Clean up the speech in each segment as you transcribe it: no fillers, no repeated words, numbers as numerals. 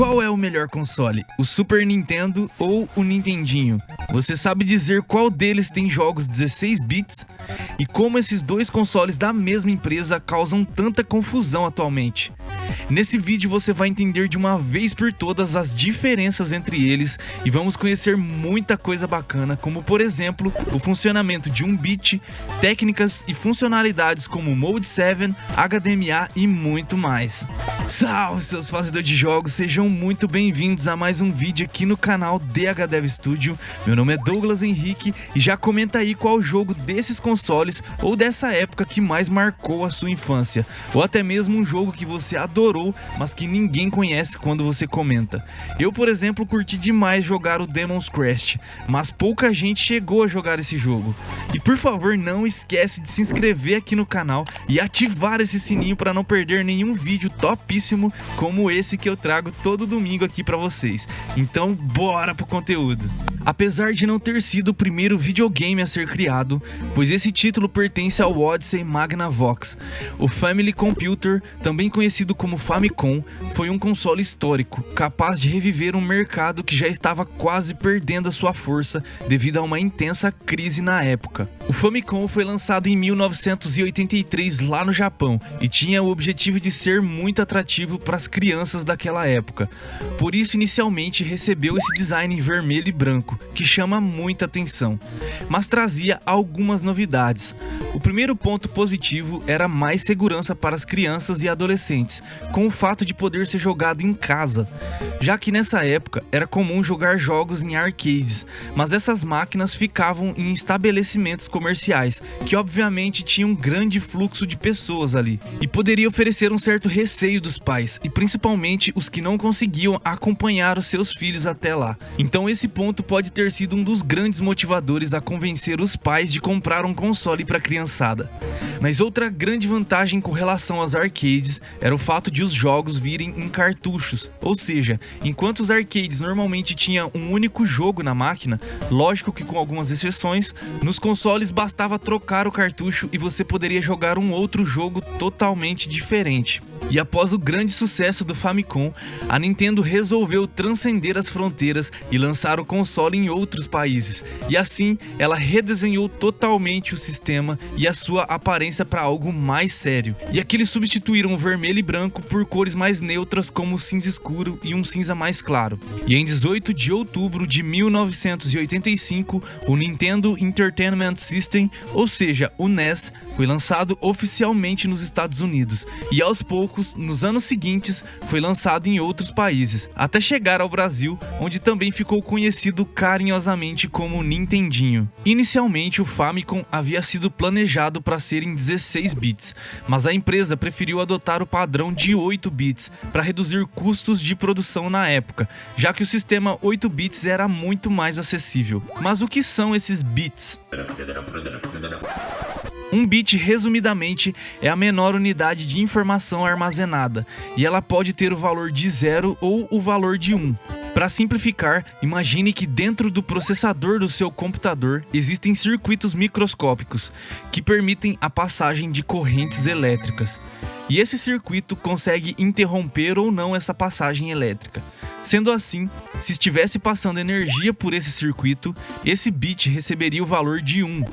Qual é o melhor console? O Super Nintendo ou o Nintendinho? Você sabe dizer qual deles tem jogos 16 bits? E como esses dois consoles da mesma empresa causam tanta confusão atualmente? Nesse vídeo você vai entender de uma vez por todas as diferenças entre eles e vamos conhecer muita coisa bacana, como por exemplo, o funcionamento de um bit, técnicas e funcionalidades como Mode 7, HDMI e muito mais. Salve seus fazedores de jogos, sejam muito bem-vindos a mais um vídeo aqui no canal DH Dev Studio. Meu nome é Douglas Henrique e já comenta aí qual jogo desses consoles ou dessa época que mais marcou a sua infância, ou até mesmo um jogo que você adorou, mas que ninguém conhece quando você comenta. Eu, por exemplo, curti demais jogar o Demon's Crest, mas pouca gente chegou a jogar esse jogo. E por favor, não esquece de se inscrever aqui no canal e ativar esse sininho para não perder nenhum vídeo topíssimo como esse que eu trago todo domingo aqui para vocês. Então, bora pro conteúdo. Apesar de não ter sido o primeiro videogame a ser criado, pois esse título pertence ao Odyssey Magnavox, o Family Computer, também conhecido como Famicom, foi um console histórico, capaz de reviver um mercado que já estava quase perdendo a sua força devido a uma intensa crise na época. O Famicom foi lançado em 1983 lá no Japão e tinha o objetivo de ser muito atrativo para as crianças daquela época. Por isso, inicialmente recebeu esse design em vermelho e branco, que chama muita atenção, mas trazia algumas novidades. O primeiro ponto positivo era mais segurança para as crianças e adolescentes, com o fato de poder ser jogado em casa, já que nessa época era comum jogar jogos em arcades, mas essas máquinas ficavam em estabelecimentos comerciais, que obviamente tinham um grande fluxo de pessoas ali, e poderia oferecer um certo receio dos pais, e principalmente os que não conseguiam acompanhar os seus filhos até lá. Então esse ponto pode ter sido um dos grandes motivadores a convencer os pais de comprar um console para a criançada. Mas outra grande vantagem com relação aos arcades era o fato de os jogos virem em cartuchos, ou seja, enquanto os arcades normalmente tinham um único jogo na máquina, lógico que com algumas exceções, nos consoles bastava trocar o cartucho e você poderia jogar um outro jogo totalmente diferente. E após o grande sucesso do Famicom, a Nintendo resolveu transcender as fronteiras e lançar o console em outros países. E assim, ela redesenhou totalmente o sistema e a sua aparência para algo mais sério. E aqui eles substituíram o vermelho e branco por cores mais neutras como o cinza escuro e um cinza mais claro. E em 18 de outubro de 1985, o Nintendo Entertainment System, ou seja, o NES, foi lançado oficialmente nos Estados Unidos. E aos poucos, nos anos seguintes, foi lançado em outros países, até chegar ao Brasil, onde também ficou conhecido carinhosamente como Nintendinho. Inicialmente, o Famicom havia sido planejado para ser em 16 bits, mas a empresa preferiu adotar o padrão de 8 bits para reduzir custos de produção na época, já que o sistema 8 bits era muito mais acessível. Mas o que são esses bits? Um bit, resumidamente, é a menor unidade de informação armazenada, e ela pode ter o valor de 0 ou o valor de 1. Para simplificar, imagine que dentro do processador do seu computador existem circuitos microscópicos que permitem a passagem de correntes elétricas. E esse circuito consegue interromper ou não essa passagem elétrica. Sendo assim, se estivesse passando energia por esse circuito, esse bit receberia o valor de 1.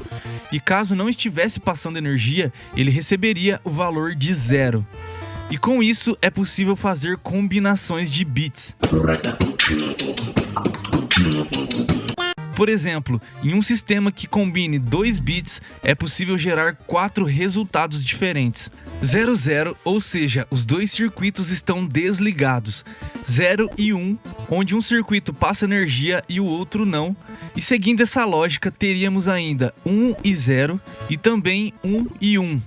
E caso não estivesse passando energia, ele receberia o valor de 0. E com isso é possível fazer combinações de bits. Por exemplo, em um sistema que combine 2 bits, é possível gerar 4 resultados diferentes. 00, ou seja, os dois circuitos estão desligados. 0 e 1, onde um circuito passa energia e o outro não. E seguindo essa lógica, teríamos ainda 1 e 0 e também 1 e 1.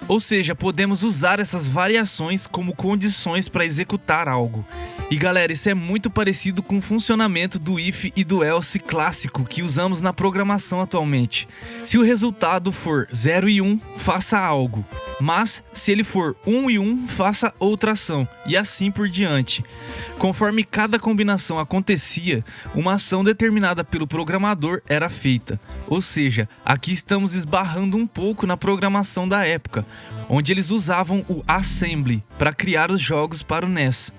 Ou seja, podemos usar essas variações como condições para executar algo. E galera, isso é muito parecido com o funcionamento do if e do else clássico que usamos na programação atualmente. Se o resultado for 0 e 1, faça algo. Mas se ele for 1 e 1, faça outra ação, e assim por diante. Conforme cada combinação acontecia, uma ação determinada pelo programador era feita. Ou seja, aqui estamos esbarrando um pouco na programação da época, onde eles usavam o assembly para criar os jogos para o NES.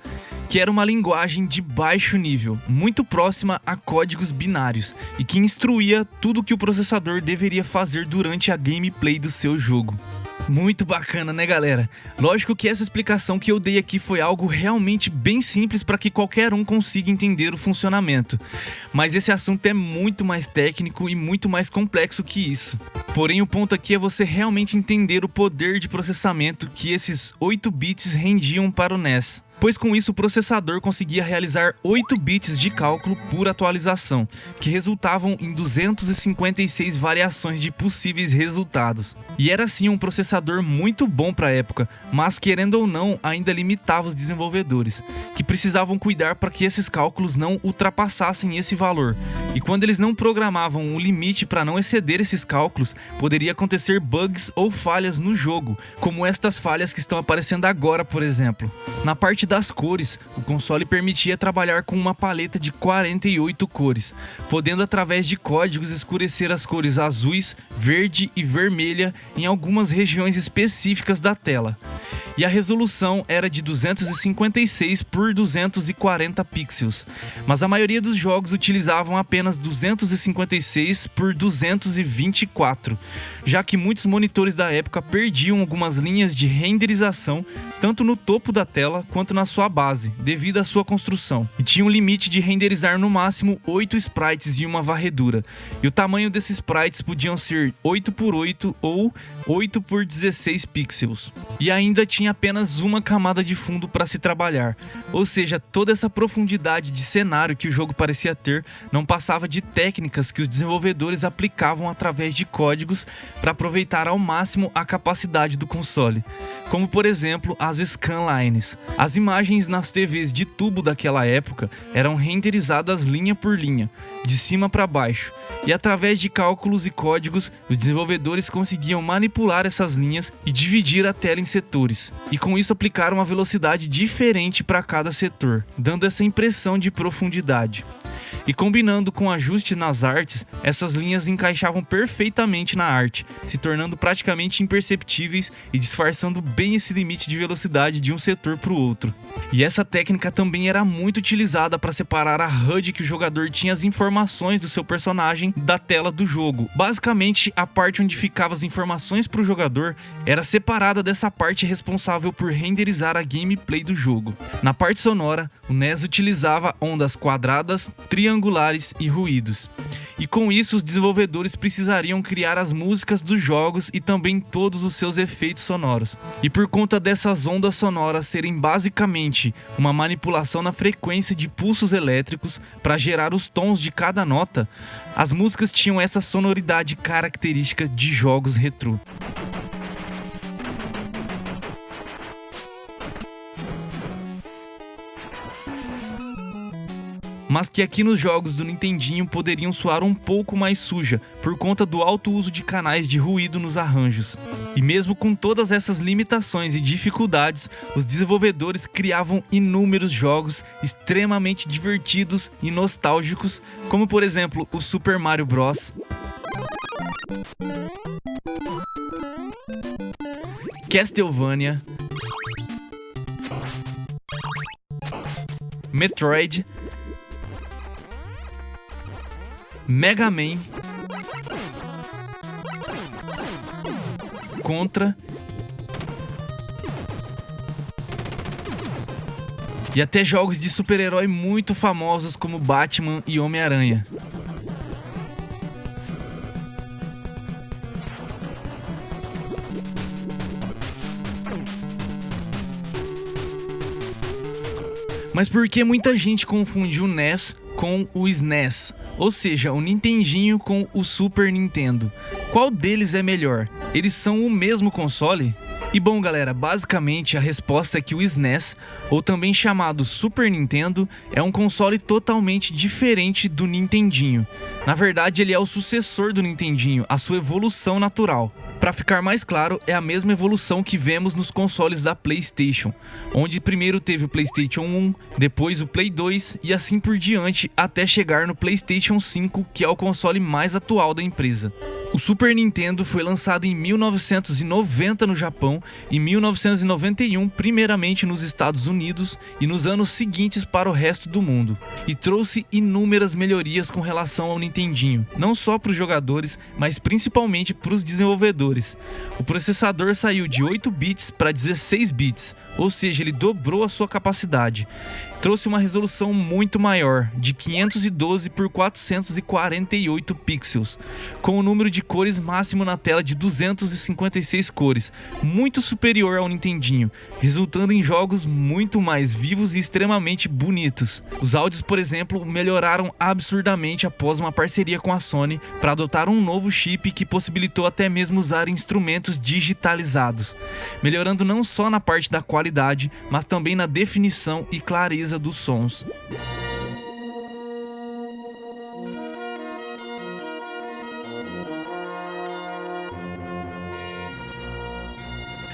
que era uma linguagem de baixo nível, muito próxima a códigos binários, e que instruía tudo o que o processador deveria fazer durante a gameplay do seu jogo. Muito bacana, né, galera? Lógico que essa explicação que eu dei aqui foi algo realmente bem simples para que qualquer um consiga entender o funcionamento. Mas esse assunto é muito mais técnico e muito mais complexo que isso. Porém, o ponto aqui é você realmente entender o poder de processamento que esses 8 bits rendiam para o NES. Pois com isso o processador conseguia realizar 8 bits de cálculo por atualização, que resultavam em 256 variações de possíveis resultados. E era sim um processador muito bom para a época, mas querendo ou não, ainda limitava os desenvolvedores, que precisavam cuidar para que esses cálculos não ultrapassassem esse valor. E quando eles não programavam um limite para não exceder esses cálculos, poderia acontecer bugs ou falhas no jogo, como estas falhas que estão aparecendo agora, por exemplo. Na parte das cores, o console permitia trabalhar com uma paleta de 48 cores, podendo através de códigos escurecer as cores azuis, verde e vermelha em algumas regiões específicas da tela. E a resolução era de 256 por 240 pixels, mas a maioria dos jogos utilizavam apenas 256 por 224, já que muitos monitores da época perdiam algumas linhas de renderização tanto no topo da tela quanto na sua base, devido à sua construção, e tinha um limite de renderizar no máximo 8 sprites e uma varredura, e o tamanho desses sprites podiam ser 8 por 8 ou 8 por 16 pixels, e ainda tinha apenas uma camada de fundo para se trabalhar, ou seja, toda essa profundidade de cenário que o jogo parecia ter não passava de técnicas que os desenvolvedores aplicavam através de códigos para aproveitar ao máximo a capacidade do console, como por exemplo as scanlines. As imagens nas TVs de tubo daquela época eram renderizadas linha por linha, de cima para baixo, e através de cálculos e códigos, os desenvolvedores conseguiam manipular essas linhas e dividir a tela em setores, e com isso aplicar uma velocidade diferente para cada setor, dando essa impressão de profundidade. E combinando com ajustes nas artes, essas linhas encaixavam perfeitamente na arte, se tornando praticamente imperceptíveis e disfarçando bem esse limite de velocidade de um setor para o outro. E essa técnica também era muito utilizada para separar a HUD que o jogador tinha as informações do seu personagem da tela do jogo. Basicamente, a parte onde ficavam as informações para o jogador era separada dessa parte responsável por renderizar a gameplay do jogo. Na parte sonora, o NES utilizava ondas quadradas, triangulares e ruídos. E com isso os desenvolvedores precisariam criar as músicas dos jogos e também todos os seus efeitos sonoros. E por conta dessas ondas sonoras serem basicamente uma manipulação na frequência de pulsos elétricos para gerar os tons de cada nota, as músicas tinham essa sonoridade característica de jogos retrô. Mas que aqui nos jogos do Nintendinho poderiam soar um pouco mais suja, por conta do alto uso de canais de ruído nos arranjos. E mesmo com todas essas limitações e dificuldades, os desenvolvedores criavam inúmeros jogos extremamente divertidos e nostálgicos, como por exemplo o Super Mario Bros., Castlevania, Metroid, Mega Man, Contra e até jogos de super-herói muito famosos como Batman e Homem-Aranha. Mas por que muita gente confunde o NES com o SNES? Ou seja, o Nintendinho com o Super Nintendo. Qual deles é melhor? Eles são o mesmo console? E bom galera, basicamente a resposta é que o SNES, ou também chamado Super Nintendo, é um console totalmente diferente do Nintendinho. Na verdade ele é o sucessor do Nintendinho, a sua evolução natural. Para ficar mais claro, é a mesma evolução que vemos nos consoles da PlayStation, onde primeiro teve o PlayStation 1, depois o Play 2 e assim por diante até chegar no PlayStation 5, que é o console mais atual da empresa. O Super Nintendo foi lançado em 1990 no Japão em 1991, primeiramente nos Estados Unidos e nos anos seguintes para o resto do mundo, e trouxe inúmeras melhorias com relação ao Nintendinho, não só para os jogadores, mas principalmente para os desenvolvedores. O processador saiu de 8 bits para 16 bits, ou seja, ele dobrou a sua capacidade. Trouxe uma resolução muito maior, de 512 por 448 pixels, com o número de cores máximo na tela de 256 cores, muito superior ao Nintendinho, resultando em jogos muito mais vivos e extremamente bonitos. Os áudios, por exemplo, melhoraram absurdamente após uma parceria com a Sony para adotar um novo chip que possibilitou até mesmo usar instrumentos digitalizados, melhorando não só na parte da qualidade, mas também na definição e clareza dos sons.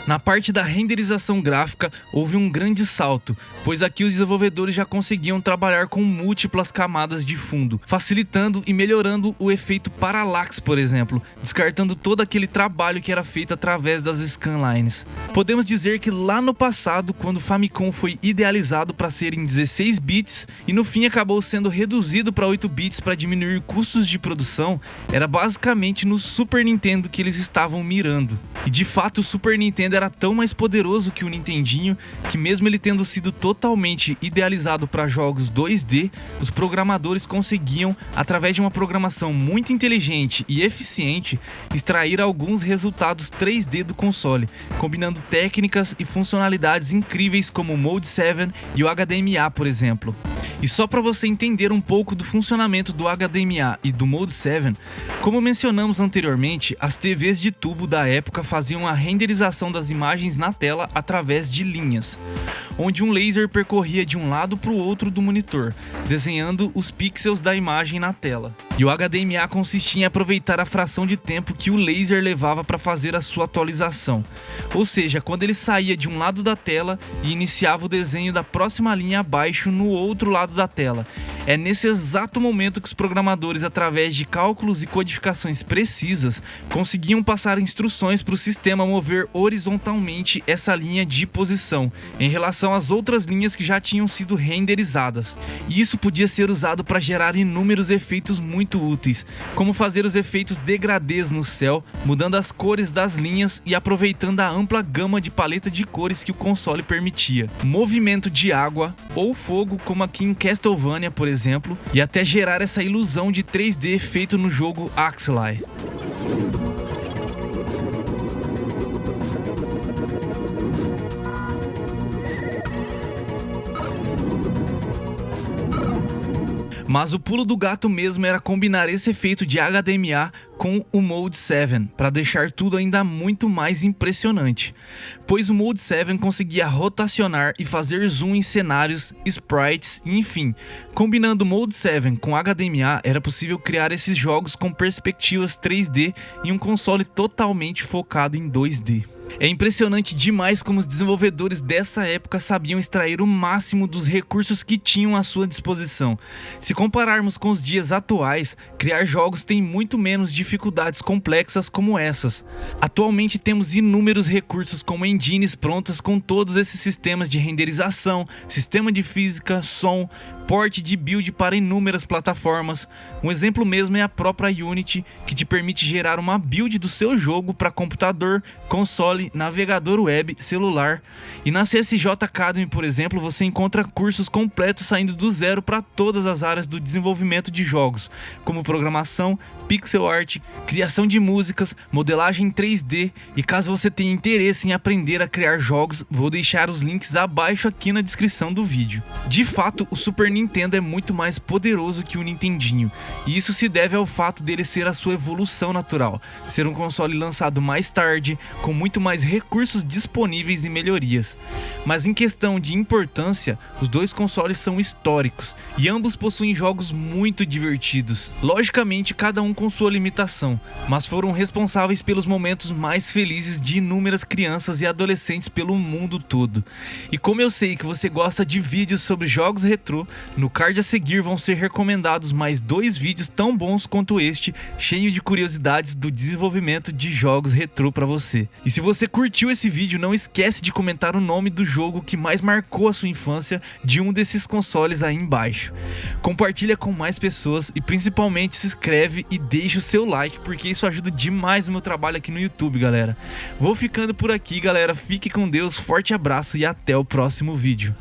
Na parte da renderização gráfica, houve um grande salto, pois aqui os desenvolvedores já conseguiam trabalhar com múltiplas camadas de fundo, facilitando e melhorando o efeito parallax, por exemplo, descartando todo aquele trabalho que era feito através das scanlines. Podemos dizer que lá no passado, quando o Famicom foi idealizado para ser em 16 bits e no fim acabou sendo reduzido para 8 bits para diminuir custos de produção, era basicamente no Super Nintendo que eles estavam mirando. E de fato o Super Nintendo era tão mais poderoso que o Nintendinho, que mesmo ele tendo sido totalmente idealizado para jogos 2D, os programadores conseguiam, através de uma programação muito inteligente e eficiente, extrair alguns resultados 3D do console, combinando técnicas e funcionalidades incríveis como o Mode 7 e o HDMA, por exemplo. E só para você entender um pouco do funcionamento do HDMA e do Mode 7, como mencionamos anteriormente, as TVs de tubo da época faziam a renderização das imagens na tela através de linhas, onde um laser percorria de um lado para o outro do monitor, desenhando os pixels da imagem na tela. E o HDMA consistia em aproveitar a fração de tempo que o laser levava para fazer a sua atualização, ou seja, quando ele saía de um lado da tela e iniciava o desenho da próxima linha abaixo no outro lado da tela. É nesse exato momento que os programadores, através de cálculos e codificações precisas, conseguiam passar instruções para o sistema mover horizontalmente essa linha de posição em relação às outras linhas que já tinham sido renderizadas. E isso podia ser usado para gerar inúmeros efeitos muito úteis, como fazer os efeitos degradês no céu, mudando as cores das linhas e aproveitando a ampla gama de paleta de cores que o console permitia, movimento de água ou fogo, como aqui em Castlevania, por exemplo, e até gerar essa ilusão de 3D feito no jogo Axelay. Mas o pulo do gato mesmo era combinar esse efeito de HDMA com o Mode 7, para deixar tudo ainda muito mais impressionante, pois o Mode 7 conseguia rotacionar e fazer zoom em cenários, sprites, enfim. Combinando o Mode 7 com HDMA, era possível criar esses jogos com perspectivas 3D em um console totalmente focado em 2D. É impressionante demais como os desenvolvedores dessa época sabiam extrair o máximo dos recursos que tinham à sua disposição. Se compararmos com os dias atuais, criar jogos tem muito menos dificuldades complexas como essas. Atualmente temos inúmeros recursos como engines prontas com todos esses sistemas de renderização, sistema de física, som, porte de build para inúmeras plataformas. Um exemplo mesmo é a própria Unity, que te permite gerar uma build do seu jogo para computador, console, navegador web, celular. E na CSJ Academy, por exemplo, você encontra cursos completos saindo do zero para todas as áreas do desenvolvimento de jogos, como programação, pixel art, criação de músicas, modelagem 3D. E caso você tenha interesse em aprender a criar jogos, vou deixar os links abaixo aqui na descrição do vídeo. De fato, o Super Nintendo é muito mais poderoso que o Nintendinho, e isso se deve ao fato dele ser a sua evolução natural, ser um console lançado mais tarde, com muito mais recursos disponíveis e melhorias. Mas em questão de importância, os dois consoles são históricos, e ambos possuem jogos muito divertidos. Logicamente, cada um com sua limitação, mas foram responsáveis pelos momentos mais felizes de inúmeras crianças e adolescentes pelo mundo todo. E como eu sei que você gosta de vídeos sobre jogos retrô, no card a seguir vão ser recomendados mais 2 vídeos tão bons quanto este, cheio de curiosidades do desenvolvimento de jogos retrô para você. E se você você curtiu esse vídeo, não esquece de comentar o nome do jogo que mais marcou a sua infância de um desses consoles aí embaixo. Compartilha com mais pessoas e principalmente se inscreve e deixa o seu like, porque isso ajuda demais o meu trabalho aqui no YouTube, galera. Vou ficando por aqui, galera. Fique com Deus, forte abraço e até o próximo vídeo.